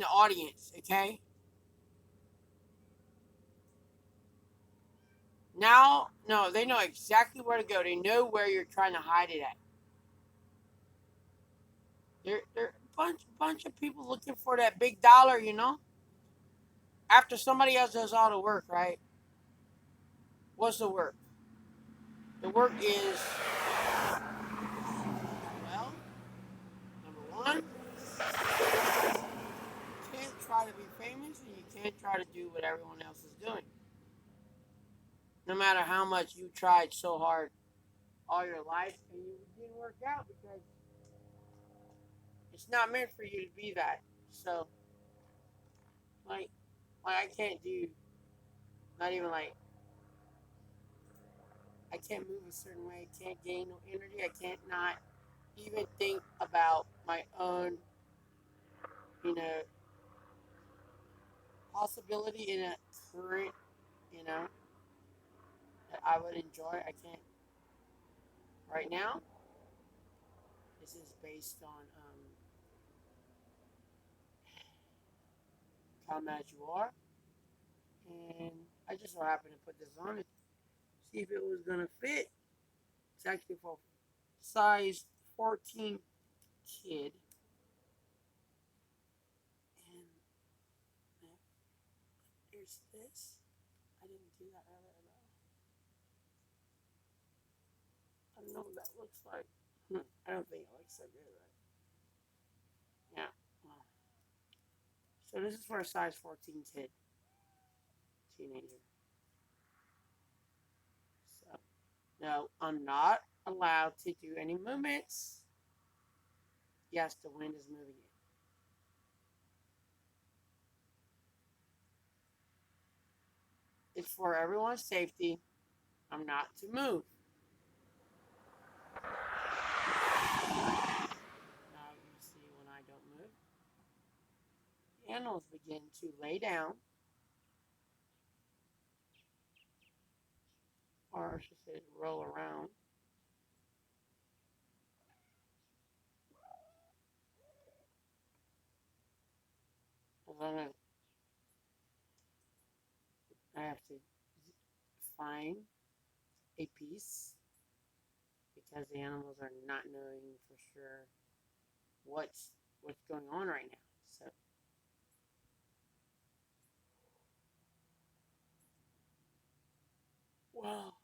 the audience, okay? Now, no, they know exactly where to go. They know where you're trying to hide it at. They're a bunch of people looking for that big dollar, you know? After somebody else does all the work, right? What's the work? The work is, well, number one, you can't try to be famous and you can't try to do what everyone else is doing. No matter how much you tried so hard all your life and you didn't work out because it's not meant for you to be that. So, like, I can't do, not even like, I can't move a certain way. I can't gain no energy. I can't not even think about my own, you know, possibility in a current, you know, that I would enjoy. I can't right now. This is based on Come As You Are. And I just so happened to put this on it, see if it was going to fit. It's actually for size 14 kid. And there's this. I didn't do that earlier though. I don't know what that looks like. I don't think it looks so good, right? Yeah. Well, so this is for a size 14 kid, teenager. So no, I'm not allowed to do any movements. Yes, the wind is moving it. It's for everyone's safety. I'm not to move. Now you see when I don't move, the animals begin to lay down, or I should say roll around. As long as I have to find a piece because the animals are not knowing for sure what's going on right now. So, well,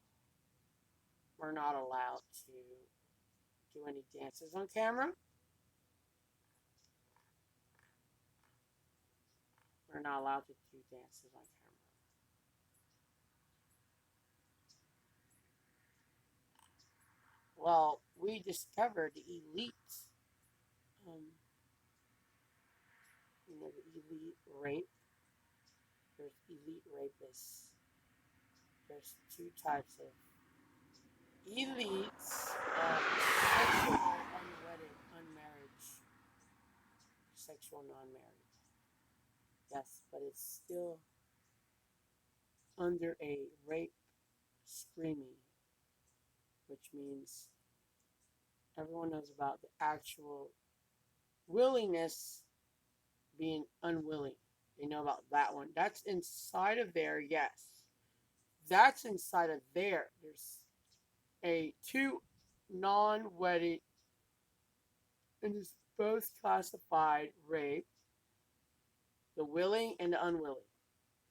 we're not allowed to do any dances on camera. We're not allowed to do dances on camera. Well, we discovered the elite, um, the elite rape. There's elite rapists. There's two types of elites: sexual, unwedded, unmarried, sexual, non-married. Yes, but it's still under a rape screaming, which means everyone knows about the actual willingness being unwilling. They know about that one. That's inside of there, yes. That's inside of there. There's a two non-wedded, and it's both classified rape, the willing and the unwilling.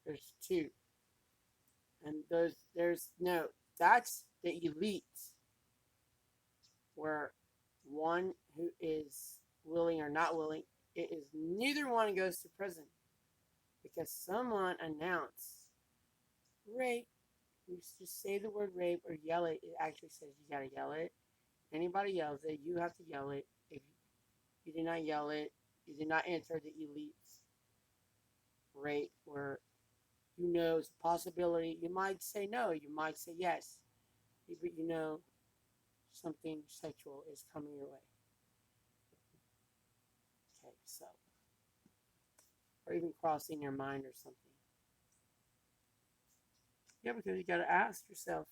There's two. And there's no, that's the elite, where one who is willing or not willing, it is neither one goes to prison because someone announced rape. You just say the word rape or yell it. It actually says you gotta yell it. Anybody yells it, you have to yell it. If you did not yell it, you did not enter the elite rate where you know it's a possibility. You might say no, you might say yes, but you know something sexual is coming your way. Okay, so, or even crossing your mind or something. Yeah, because you gotta ask yourself,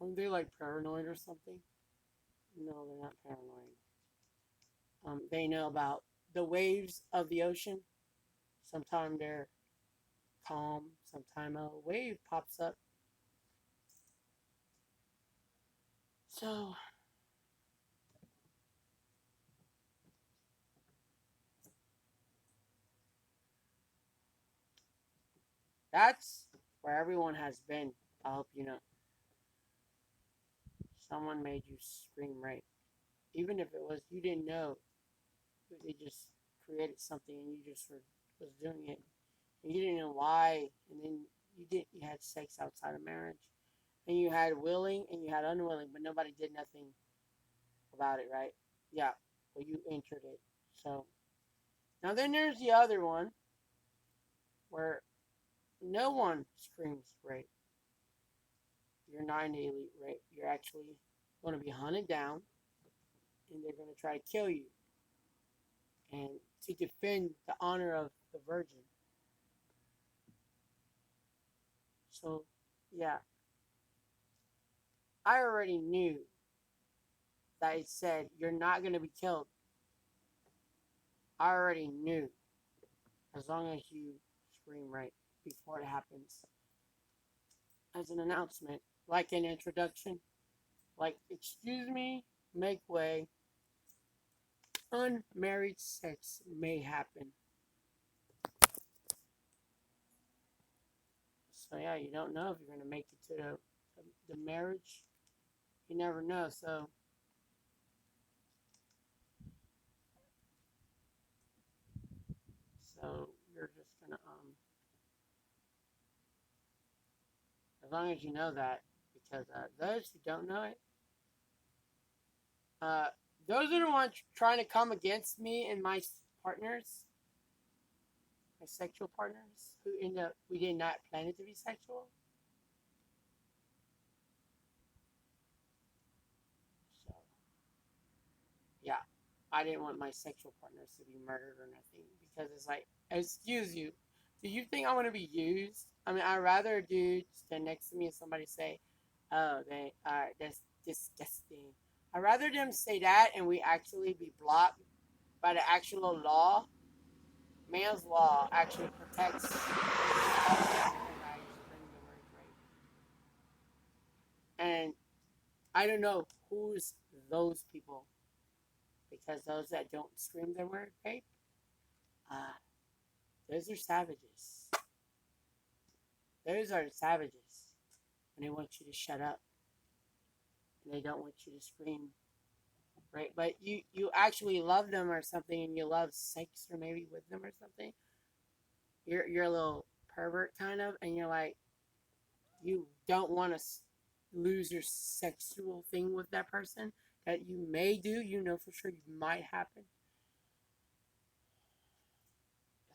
aren't they like paranoid or something? No, they're not paranoid. They know about the waves of the ocean. Sometimes they're calm, sometimes a wave pops up. So that's where everyone has been. I hope you know. Someone made you scream right. Even if it was you didn't know, they just created something and you just was doing it. And you didn't know why. And then you had sex outside of marriage. And you had willing and you had unwilling, but nobody did nothing about it, right? Yeah. Well, you entered it. So now then there's the other one where no one screams rape. You're not an elite rape. You're actually going to be hunted down and they're going to try to kill you and to defend the honor of the virgin. So, yeah, I already knew that it said you're not going to be killed. I already knew as long as you scream right before it happens. As an announcement, like an introduction, like, excuse me, make way, unmarried sex may happen. So, yeah, you don't know if you're going to make it to the marriage. You never know. So you're just going to, as long as you know that, because those who don't know it, uh, those are the ones trying to come against me and my partners, my sexual partners, who end up, we did not plan it to be sexual. So, yeah, I didn't want my sexual partners to be murdered or nothing because it's like, excuse you, do you think I want to be used? I mean, I'd rather a dude stand next to me and somebody say, oh, they are, that's disgusting. I'd rather them say that and we actually be blocked by the actual law. Man's law actually protects and I don't know who's those people because those that don't scream the word rape, uh, those are savages. Those are savages, and they want you to shut up, and they don't want you to scream, right? But you actually love them or something, and you love sex or maybe with them or something. You're a little pervert kind of, and you're like you don't want to lose your sexual thing with that person that you may do. You know for sure you might happen.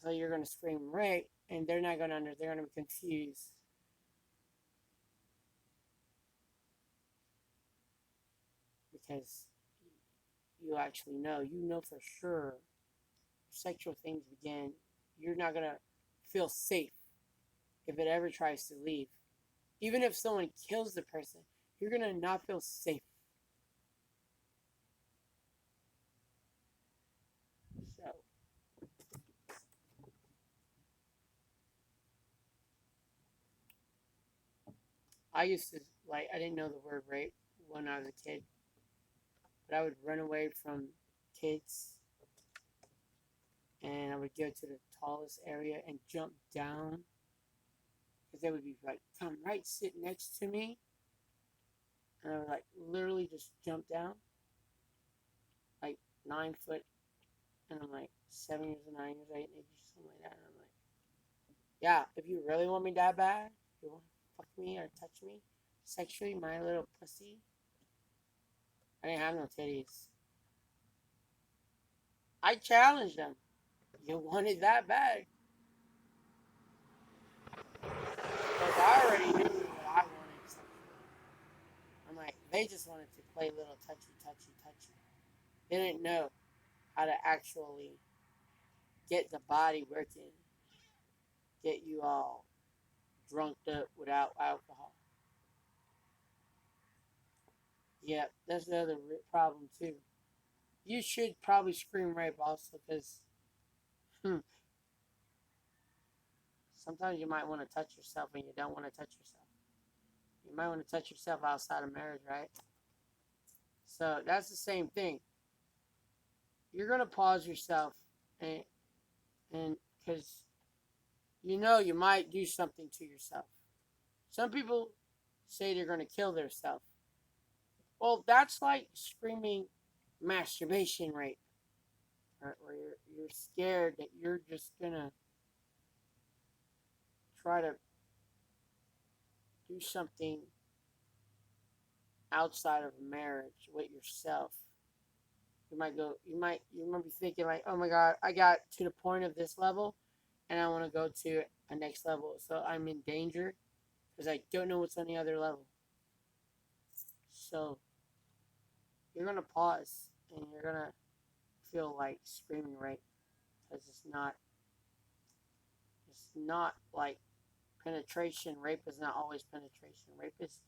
So you're gonna scream rape, and they're not gonna under. They're gonna be confused because you actually know. You know for sure sexual things begin. You're not gonna feel safe if it ever tries to leave. Even if someone kills the person, you're gonna not feel safe. So I used to like I didn't know the word rape when I was a kid, but I would run away from kids and I would go to the tallest area and jump down because they would be like, come right, sit next to me. And I would like literally just jump down like 9 foot. And I'm like 7 years or 9 years, 8 years, something like that. And I'm like, yeah, if you really want me that bad, you want to fuck me or touch me sexually, my little pussy. I didn't have no titties. I challenged them. You want it that bad. Because I already knew what I wanted sexually. I'm like, they just wanted to play little touchy, touchy, touchy. They didn't know how to actually get the body working, get you all drunk up without alcohol. Yeah, that's the other problem too. You should probably scream rape also because hmm, sometimes you might want to touch yourself when you don't want to touch yourself. You might want to touch yourself outside of marriage, right? So that's the same thing. You're gonna pause yourself, and because you know you might do something to yourself. Some people say they're gonna kill themselves. Well, that's like screaming masturbation rape, where you're scared that you're just gonna try to do something outside of marriage with yourself. You might be thinking like, oh my God, I got to the point of this level and I want to go to a next level. So I'm in danger because I don't know what's on the other level. So you're going to pause and you're going to feel like screaming right because it's not like penetration. Rape is not always penetration. Rape is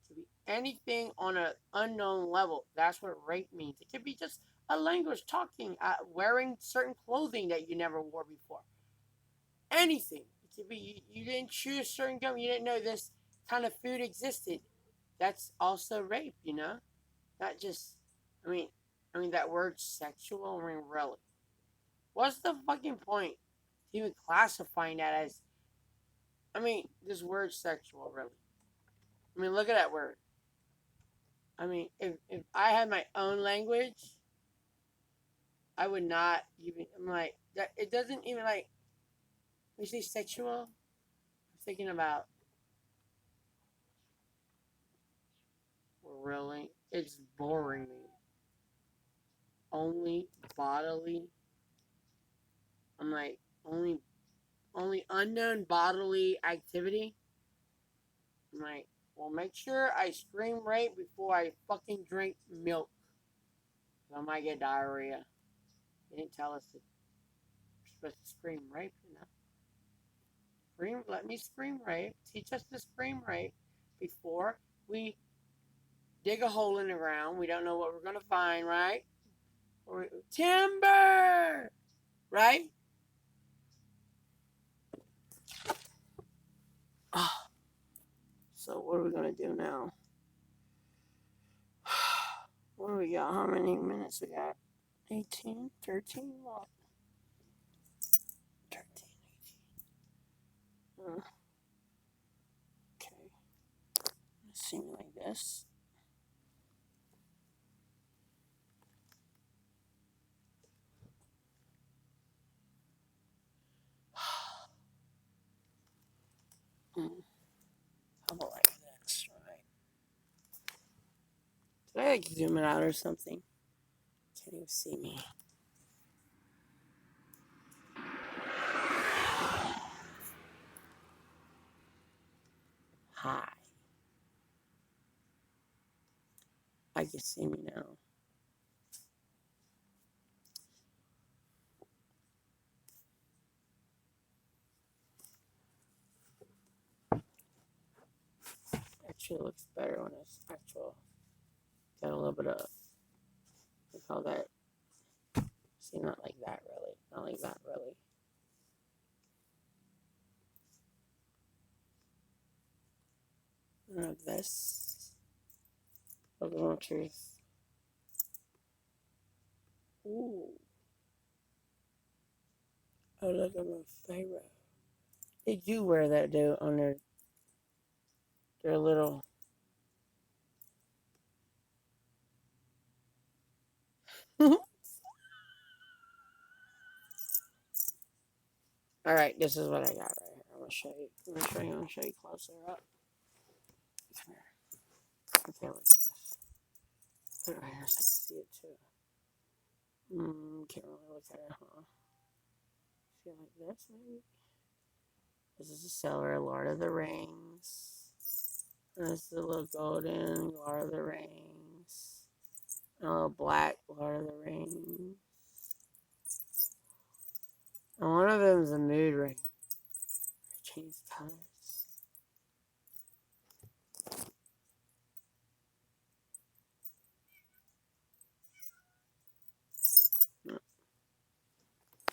to be anything on an unknown level. That's what rape means. It could be just a language, talking, wearing certain clothing that you never wore before. Anything. It could be you didn't chew a certain gum. You didn't know this kind of food existed. That's also rape, you know? Not just, I mean, that word sexual, I mean, really. What's the fucking point to even classifying that as, this word sexual, really? Look at that word. If I had my own language, I would not even, I'm like, that, it doesn't even like, when you say sexual, I'm thinking about, really, it's boring me. Only bodily, I'm like, only unknown bodily activity. I'm like, well, make sure I scream rape before I fucking drink milk. I might get diarrhea. They didn't tell us we're supposed to scream rape, you know. Let me scream rape. Teach us to scream rape before we dig a hole in the ground. We don't know what we're gonna find, right? Or timber, right? Oh, so what are we gonna do now? What do we got? How many minutes we got? 18, 13, what? 13, 18. Okay. See me like this. How about like this, right? Did I like zoom it out or something? Can't even see me. Hi. I can see me now. Actually, it looks better when it's actual. Got a little bit of, we call that. See, not like that really. Not like that really. This. Little truth. Ooh. Oh, look at my Pharaoh. They do wear that though on their little. All right, this is what I got right here. I'm gonna show you. I'm gonna show you closer up. Come here. Okay, look at this. Put it right here so I can see it too. Can't really look at it, huh? See it like this, maybe? This is the silver Lord of the Rings. And this is the little golden Lord of the Rings. And a little black Lord of the Rings. And one of them is a mood ring. Change colors.